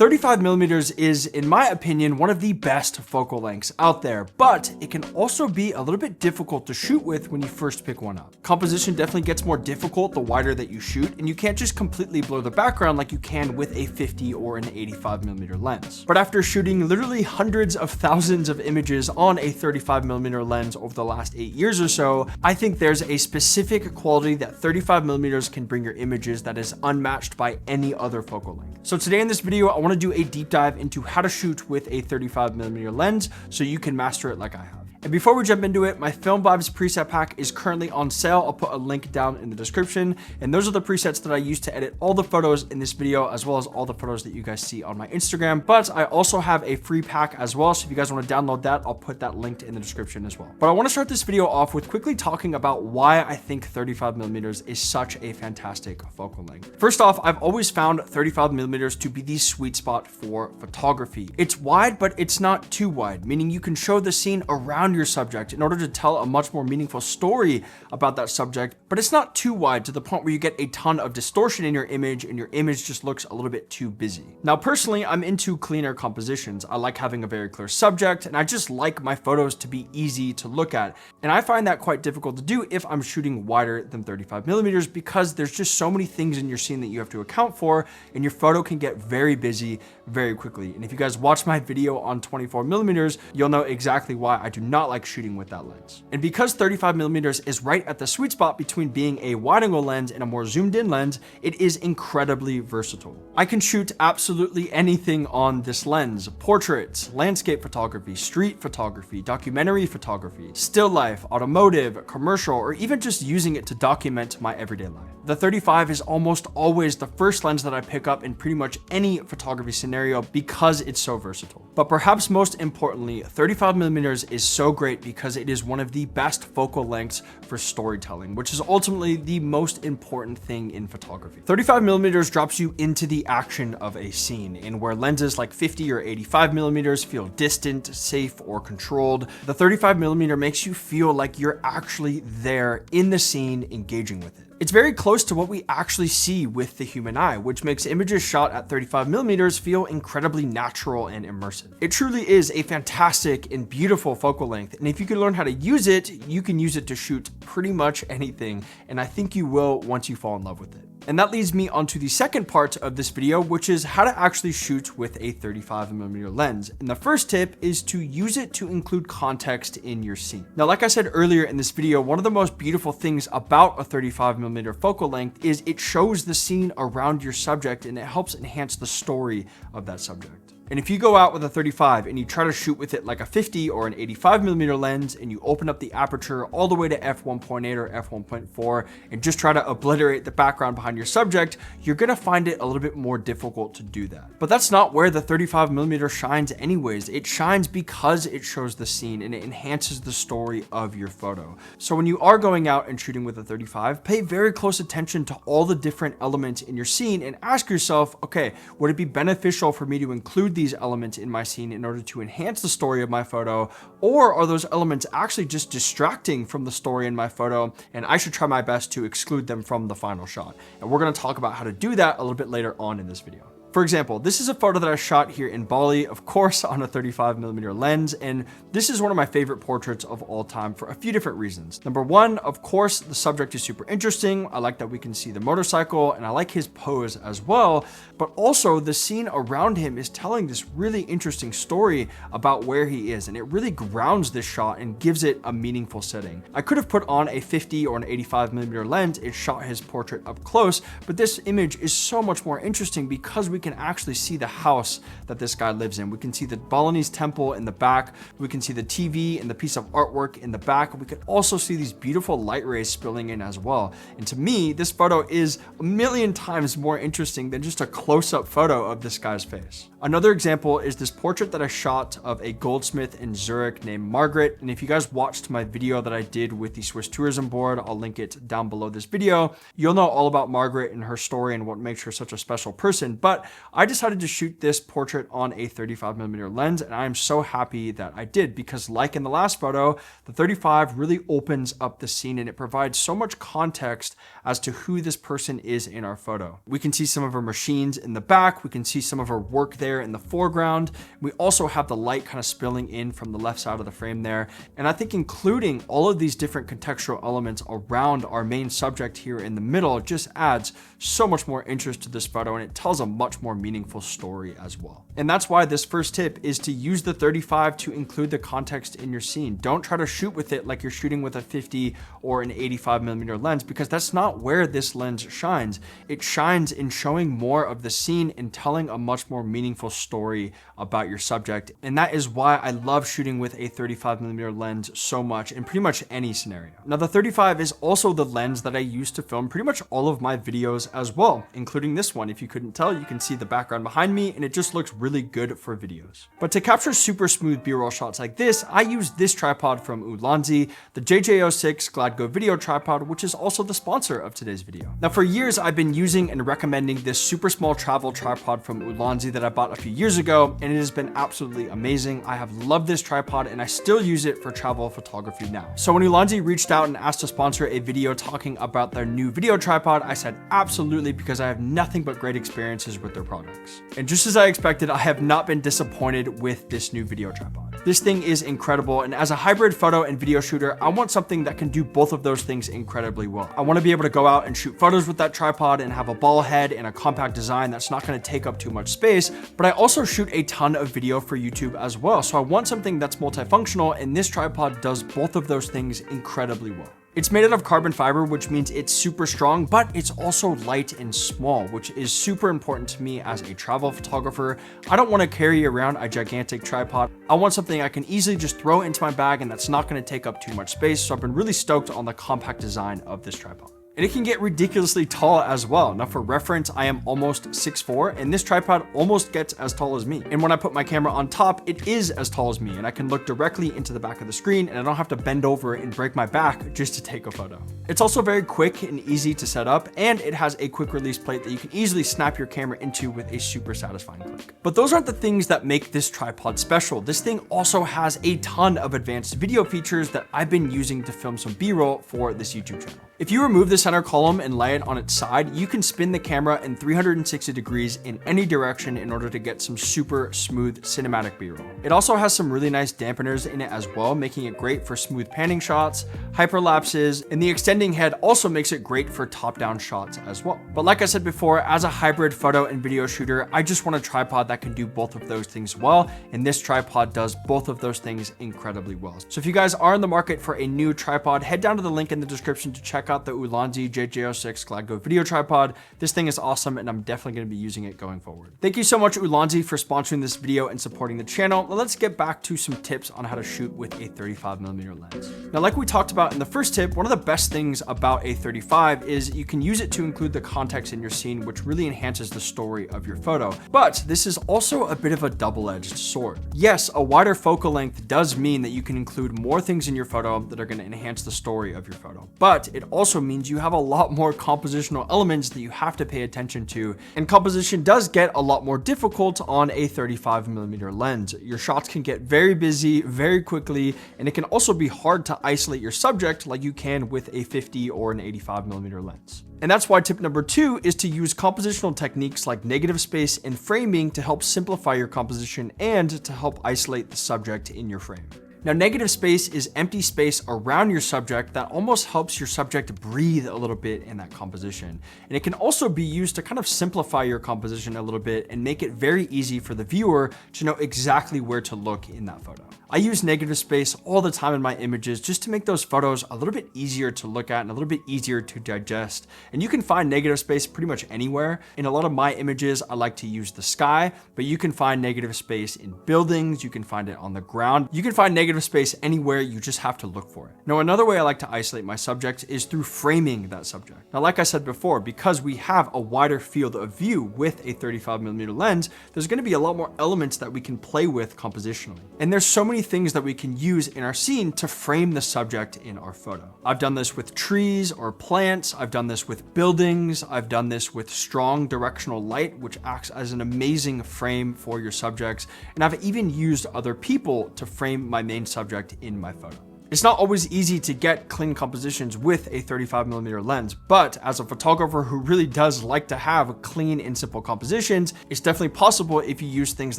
35 millimeters is, in my opinion, one of the best focal lengths out there, but it can also be a little bit difficult to shoot with when you first pick one up. Composition definitely gets more difficult the wider that you shoot, and you can't just completely blur the background like you can with a 50 or an 85 millimeter lens. But after shooting literally hundreds of thousands of images on a 35 millimeter lens over the last 8 years or so, I think there's a specific quality that 35 millimeters can bring your images that is unmatched by any other focal length. So today in this video, I want to do a deep dive into how to shoot with a 35 millimeter lens so you can master it like I have. And before we jump into it, my Film Vibes preset pack is currently on sale. I'll put a link down in the description. And those are the presets that I use to edit all the photos in this video, as well as all the photos that you guys see on my Instagram. But I also have a free pack as well. So if you guys want to download that, I'll put that linked in the description as well. But I want to start this video off with quickly talking about why I think 35 millimeters is such a fantastic focal length. First off, I've always found 35 millimeters to be the sweet spot for photography. It's wide, but it's not too wide, meaning you can show the scene around your subject in order to tell a much more meaningful story about that subject, but it's not too wide to the point where you get a ton of distortion in your image and your image just looks a little bit too busy. Now, personally, I'm into cleaner compositions. I like having a very clear subject, and I just like my photos to be easy to look at. And I find that quite difficult to do if I'm shooting wider than 35 millimeters because there's just so many things in your scene that you have to account for, and your photo can get very busy very quickly. And if you guys watch my video on 24 millimeters, you'll know exactly why I do not like shooting with that lens. And because 35 millimeters is right at the sweet spot between being a wide angle lens and a more zoomed in lens, it is incredibly versatile. I can shoot absolutely anything on this lens: portraits, landscape photography, street photography, documentary photography, still life, automotive, commercial, or even just using it to document my everyday life. The 35 is almost always the first lens that I pick up in pretty much any photography scenario because it's so versatile. But perhaps most importantly, 35 millimeters is so great because it is one of the best focal lengths for storytelling, which is ultimately the most important thing in photography. 35 millimeters drops you into the action of a scene, and where lenses like 50 or 85 millimeters feel distant, safe, or controlled, the 35 millimeter makes you feel like you're actually there in the scene engaging with it. It's very close to what we actually see with the human eye, which makes images shot at 35 millimeters feel incredibly natural and immersive. It truly is a fantastic and beautiful focal length, and if you can learn how to use it, you can use it to shoot pretty much anything, and I think you will once you fall in love with it. And that leads me onto the second part of this video, which is how to actually shoot with a 35 millimeter lens. And the first tip is to use it to include context in your scene. Now, like I said earlier in this video, one of the most beautiful things about a 35 millimeter focal length is it shows the scene around your subject and it helps enhance the story of that subject. And if you go out with a 35 and you try to shoot with it like a 50 or an 85 millimeter lens and you open up the aperture all the way to f1.8 or f1.4 and just try to obliterate the background behind your subject, you're gonna find it a little bit more difficult to do that. But that's not where the 35 millimeter shines anyways. It shines because it shows the scene and it enhances the story of your photo. So when you are going out and shooting with a 35, pay very close attention to all the different elements in your scene and ask yourself, okay, would it be beneficial for me to include these elements in my scene in order to enhance the story of my photo, or are those elements actually just distracting from the story in my photo and I should try my best to exclude them from the final shot? And we're going to talk about how to do that a little bit later on in this video. For example, this is a photo that I shot here in Bali, of course, on a 35 millimeter lens, and this is one of my favorite portraits of all time for a few different reasons. Number one, of course, the subject is super interesting. I like that we can see the motorcycle, and I like his pose as well, but also the scene around him is telling this really interesting story about where he is, and it really grounds this shot and gives it a meaningful setting. I could have put on a 50 or an 85 millimeter lens and shot his portrait up close, but this image is so much more interesting because we can actually see the house that this guy lives in. We can see the Balinese temple in the back. We can see the TV and the piece of artwork in the back. We can also see these beautiful light rays spilling in as well. And to me, this photo is a million times more interesting than just a close-up photo of this guy's face. Another example is this portrait that I shot of a goldsmith in Zurich named Margaret. And if you guys watched my video that I did with the Swiss Tourism Board, I'll link it down below this video. You'll know all about Margaret and her story and what makes her such a special person. But I decided to shoot this portrait on a 35mm lens, and I am so happy that I did, because like in the last photo, the 35 really opens up the scene and it provides so much context as to who this person is in our photo. We can see some of her machines in the back, we can see some of her work there in the foreground. We also have the light kind of spilling in from the left side of the frame there. And I think including all of these different contextual elements around our main subject here in the middle just adds so much more interest to this photo, and it tells a much more meaningful story as well. And that's why this first tip is to use the 35 to include the context in your scene. Don't try to shoot with it like you're shooting with a 50 or an 85mm lens, because that's not where this lens shines. It shines in showing more of the scene and telling a much more meaningful story about your subject. And that is why I love shooting with a 35mm lens so much in pretty much any scenario. Now, the 35 is also the lens that I use to film pretty much all of my videos as well, including this one. If you couldn't tell, you can see the background behind me, and it just looks really good for videos. But to capture super smooth B-roll shots like this, I use this tripod from Ulanzi, the JJ06 GladeGo video tripod, which is also the sponsor of today's video. Now, for years, I've been using and recommending this super small travel tripod from Ulanzi that I bought a few years ago, and it has been absolutely amazing. I have loved this tripod, and I still use it for travel photography now. So when Ulanzi reached out and asked to sponsor a video talking about their new video tripod, I said absolutely, because I have nothing but great experiences with their products. And just as I expected, I have not been disappointed with this new video tripod. This thing is incredible, and as a hybrid photo and video shooter, I want something that can do both of those things incredibly well. I want to be able to go out and shoot photos with that tripod and have a ball head and a compact design that's not going to take up too much space, but I also shoot a ton of video for YouTube as well. So I want something that's multifunctional, and this tripod does both of those things incredibly well. It's made out of carbon fiber, which means it's super strong, but it's also light and small, which is super important to me as a travel photographer. I don't want to carry around a gigantic tripod. I want something I can easily just throw into my bag and that's not going to take up too much space. So I've been really stoked on the compact design of this tripod. And it can get ridiculously tall as well. Now, for reference, I am almost 6'4", and this tripod almost gets as tall as me. And when I put my camera on top, it is as tall as me, and I can look directly into the back of the screen, and I don't have to bend over and break my back just to take a photo. It's also very quick and easy to set up, and it has a quick release plate that you can easily snap your camera into with a super satisfying click. But those aren't the things that make this tripod special. This thing also has a ton of advanced video features that I've been using to film some B-roll for this YouTube channel. If you remove the center column and lay it on its side, you can spin the camera in 360 degrees in any direction in order to get some super smooth cinematic B-roll. It also has some really nice dampeners in it as well, making it great for smooth panning shots, hyperlapses, and the extending head also makes it great for top-down shots as well. But like I said before, as a hybrid photo and video shooter, I just want a tripod that can do both of those things well, and this tripod does both of those things incredibly well. So if you guys are in the market for a new tripod, head down to the link in the description to check out the Ulanzi JJ06 GladeGo video tripod. This thing is awesome, and I'm definitely going to be using it going forward. Thank you so much, Ulanzi, for sponsoring this video and supporting the channel. Now let's get back to some tips on how to shoot with a 35mm lens. Now, like we talked about in the first tip, one of the best things about a 35 is you can use it to include the context in your scene, which really enhances the story of your photo. But this is also a bit of a double-edged sword. Yes, a wider focal length does mean that you can include more things in your photo that are going to enhance the story of your photo. But it also means you have a lot more compositional elements that you have to pay attention to, and composition does get a lot more difficult on a 35mm lens. Your shots can get very busy very quickly, and it can also be hard to isolate your subject like you can with a 50 or an 85mm lens. And that's why tip number 2 is to use compositional techniques like negative space and framing to help simplify your composition and to help isolate the subject in your frame. Now, negative space is empty space around your subject that almost helps your subject breathe a little bit in that composition. And it can also be used to kind of simplify your composition a little bit and make it very easy for the viewer to know exactly where to look in that photo. I use negative space all the time in my images just to make those photos a little bit easier to look at and a little bit easier to digest. And you can find negative space pretty much anywhere. In a lot of my images, I like to use the sky, but you can find negative space in buildings. You can find it on the ground. You can find negative negative space anywhere, you just have to look for it. Now, another way I like to isolate my subject is through framing that subject. Now, like I said before, because we have a wider field of view with a 35mm lens, there's going to be a lot more elements that we can play with compositionally. And there's so many things that we can use in our scene to frame the subject in our photo. I've done this with trees or plants. I've done this with buildings. I've done this with strong directional light, which acts as an amazing frame for your subjects. And I've even used other people to frame my main subject in my photo. It's not always easy to get clean compositions with a 35mm lens, but as a photographer who really does like to have clean and simple compositions, it's definitely possible if you use things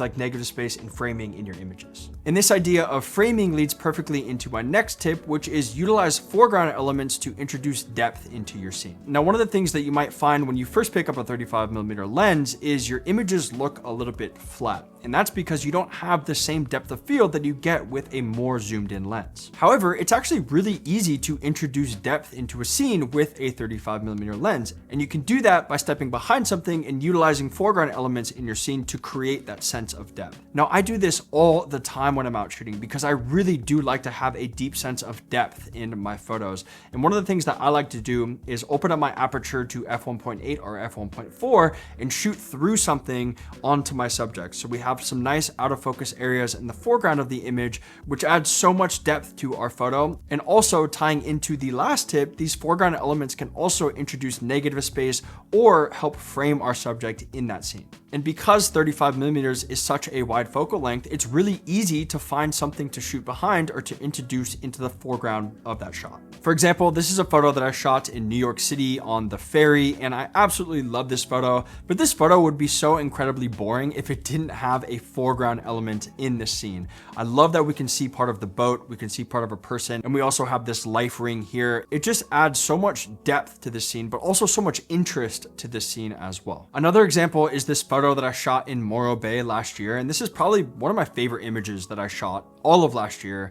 like negative space and framing in your images. And this idea of framing leads perfectly into my next tip, which is utilize foreground elements to introduce depth into your scene. Now, one of the things that you might find when you first pick up a 35mm lens is your images look a little bit flat. And that's because you don't have the same depth of field that you get with a more zoomed in lens. However, it's actually really easy to introduce depth into a scene with a 35mm lens. And you can do that by stepping behind something and utilizing foreground elements in your scene to create that sense of depth. Now, I do this all the time when I'm out shooting because I really do like to have a deep sense of depth in my photos. And one of the things that I like to do is open up my aperture to f1.8 or f1.4 and shoot through something onto my subject. So we have some nice out of focus areas in the foreground of the image, which adds so much depth to our photo. And also tying into the last tip, these foreground elements can also introduce negative space or help frame our subject in that scene. And because 35mm is such a wide focal length, it's really easy to find something to shoot behind or to introduce into the foreground of that shot. For example, this is a photo that I shot in New York City on the ferry, and I absolutely love this photo, but this photo would be so incredibly boring if it didn't have a foreground element in the scene. I love that we can see part of the boat, we can see part of a person, and we also have this life ring here. It just adds so much depth to the scene, but also so much interest to the scene as well. Another example is this photo that I shot in Morro Bay last year, and this is probably one of my favorite images that I shot all of last year,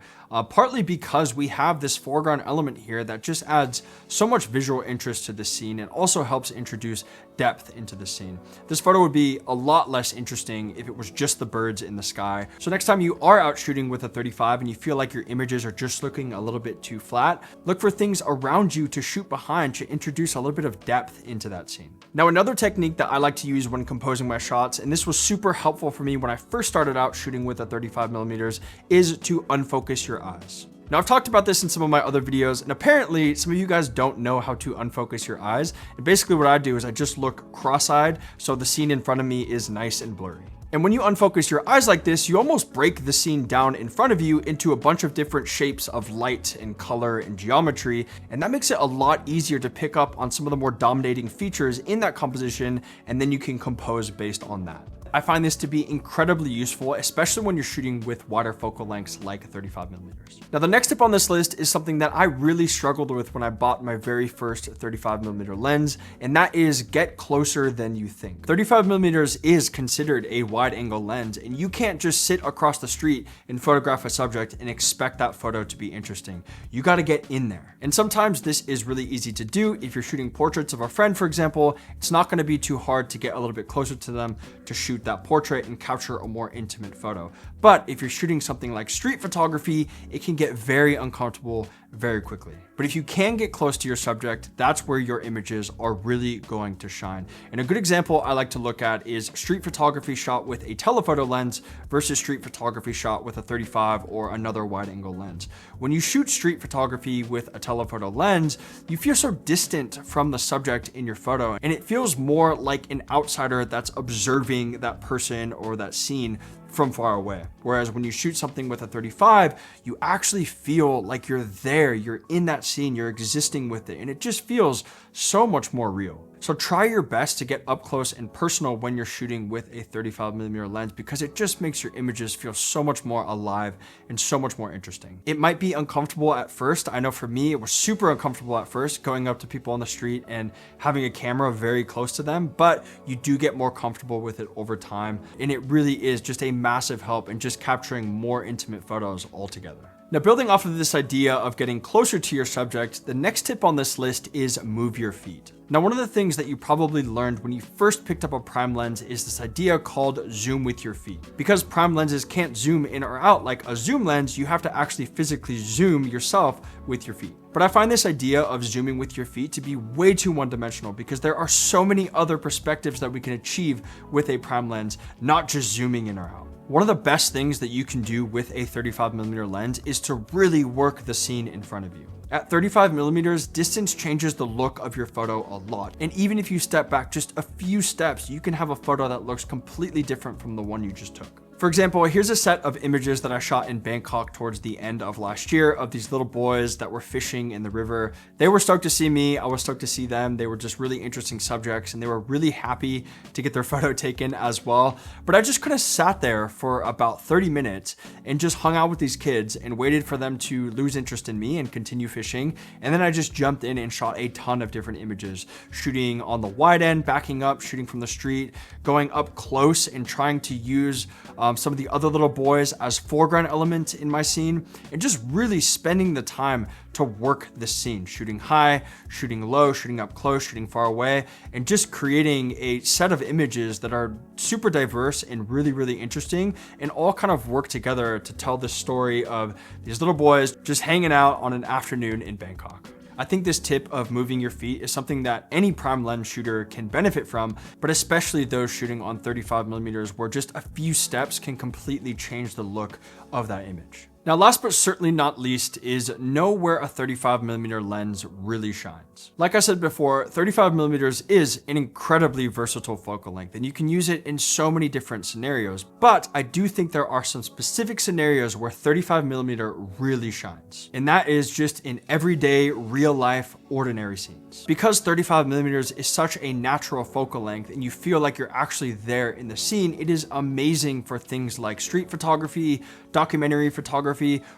partly because we have this foreground element here that just adds so much visual interest to the scene and also helps introduce depth into the scene. This photo would be a lot less interesting if it was just the birds in the sky. So next time you are out shooting with a 35 and you feel like your images are just looking a little bit too flat, look for things around you to shoot behind to introduce a little bit of depth into that scene. Now, another technique that I like to use when composing my shots, and this was super helpful for me when I first started out shooting with a 35mm, is to unfocus your eyes. Now, I've talked about this in some of my other videos, and apparently some of you guys don't know how to unfocus your eyes. And basically what I do is I just look cross-eyed, so the scene in front of me is nice and blurry. And when you unfocus your eyes like this, you almost break the scene down in front of you into a bunch of different shapes of light and color and geometry. And that makes it a lot easier to pick up on some of the more dominating features in that composition, and then you can compose based on that. I find this to be incredibly useful, especially when you're shooting with wider focal lengths like 35mm. Now, the next tip on this list is something that I really struggled with when I bought my very first 35mm lens, and that is get closer than you think. 35mm is considered a wide angle lens, and you can't just sit across the street and photograph a subject and expect that photo to be interesting. You got to get in there. And sometimes this is really easy to do. If you're shooting portraits of a friend, for example, it's not going to be too hard to get a little bit closer to them to shoot that portrait and capture a more intimate photo. But if you're shooting something like street photography, it can get very uncomfortable very quickly. But if you can get close to your subject, that's where your images are really going to shine. And a good example I like to look at is street photography shot with a telephoto lens versus street photography shot with a 35 or another wide angle lens. When you shoot street photography with a telephoto lens, you feel so distant from the subject in your photo, and it feels more like an outsider that's observing that person or that scene from far away. Whereas when you shoot something with a 35, you actually feel like you're there, you're in that scene, you're existing with it, and it just feels so much more real. So try your best to get up close and personal when you're shooting with a 35mm lens, because it just makes your images feel so much more alive and so much more interesting. It might be uncomfortable at first. I know for me, it was super uncomfortable at first going up to people on the street and having a camera very close to them, but you do get more comfortable with it over time. And it really is just a massive help in just capturing more intimate photos altogether. Now, building off of this idea of getting closer to your subject, the next tip on this list is move your feet. Now, one of the things that you probably learned when you first picked up a prime lens is this idea called zoom with your feet. Because prime lenses can't zoom in or out like a zoom lens, you have to actually physically zoom yourself with your feet. But I find this idea of zooming with your feet to be way too one-dimensional because there are so many other perspectives that we can achieve with a prime lens, not just zooming in or out. One of the best things that you can do with a 35mm lens is to really work the scene in front of you. At 35mm, distance changes the look of your photo a lot. And even if you step back just a few steps, you can have a photo that looks completely different from the one you just took. For example, here's a set of images that I shot in Bangkok towards the end of last year of these little boys that were fishing in the river. They were stoked to see me. I was stoked to see them. They were just really interesting subjects and they were really happy to get their photo taken as well. But I just kind of sat there for about 30 minutes and just hung out with these kids and waited for them to lose interest in me and continue fishing. And then I just jumped in and shot a ton of different images, shooting on the wide end, backing up, shooting from the street, going up close and trying to use some of the other little boys as foreground elements in my scene, and just really spending the time to work the scene, shooting high, shooting low, shooting up close, shooting far away, and just creating a set of images that are super diverse and really, really interesting, and all kind of work together to tell the story of these little boys just hanging out on an afternoon in Bangkok. I think this tip of moving your feet is something that any prime lens shooter can benefit from, but especially those shooting on 35mm where just a few steps can completely change the look of that image. Now, last but certainly not least is know where a 35mm lens really shines. Like I said before, 35mm is an incredibly versatile focal length and you can use it in so many different scenarios, but I do think there are some specific scenarios where 35mm really shines. And that is just in everyday, real life, ordinary scenes. Because 35mm is such a natural focal length and you feel like you're actually there in the scene, it is amazing for things like street photography, documentary photography,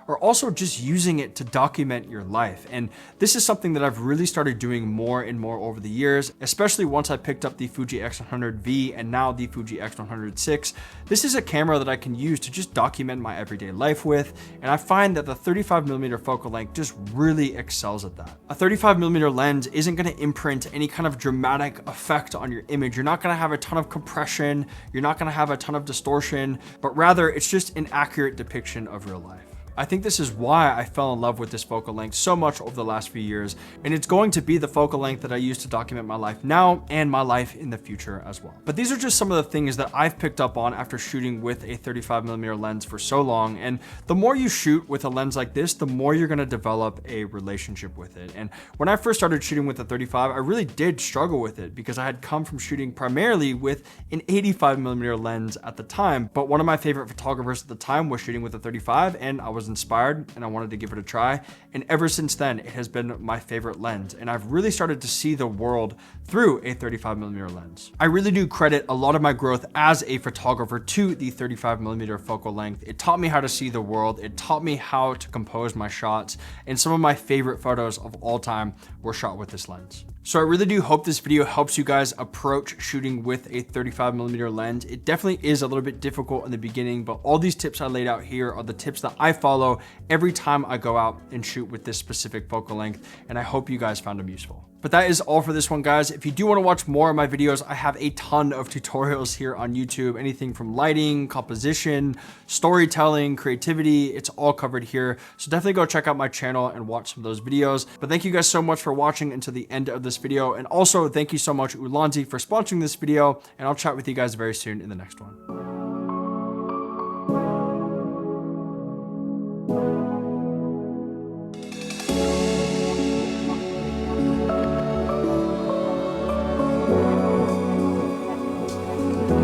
or also just using it to document your life. And this is something that I've really started doing more and more over the years, especially once I picked up the Fuji X100V and now the Fuji X100VI. This is a camera that I can use to just document my everyday life with, and I find that the 35mm focal length just really excels at that. A 35mm lens isn't going to imprint any kind of dramatic effect on your image. You're not going to have a ton of compression, you're not going to have a ton of distortion, but rather it's just an accurate depiction of real life. I think this is why I fell in love with this focal length so much over the last few years, and it's going to be the focal length that I use to document my life now and my life in the future as well. But these are just some of the things that I've picked up on after shooting with a 35mm lens for so long, and the more you shoot with a lens like this, the more you're going to develop a relationship with it. And when I first started shooting with a 35, I really did struggle with it because I had come from shooting primarily with an 85mm lens at the time, but one of my favorite photographers at the time was shooting with a 35, and I was inspired and I wanted to give it a try. And ever since then, it has been my favorite lens. And I've really started to see the world through a 35mm lens. I really do credit a lot of my growth as a photographer to the 35mm focal length. It taught me how to see the world. It taught me how to compose my shots. And some of my favorite photos of all time were shot with this lens. So I really do hope this video helps you guys approach shooting with a 35mm lens. It definitely is a little bit difficult in the beginning, but all these tips I laid out here are the tips that I follow every time I go out and shoot with this specific focal length, and I hope you guys found them useful. But that is all for this one, guys. If you do want to watch more of my videos, I have a ton of tutorials here on YouTube, anything from lighting, composition, storytelling, creativity, it's all covered here. So definitely go check out my channel and watch some of those videos. But thank you guys so much for watching until the end of this video. And also thank you so much, Ulanzi, for sponsoring this video, and I'll chat with you guys very soon in the next one.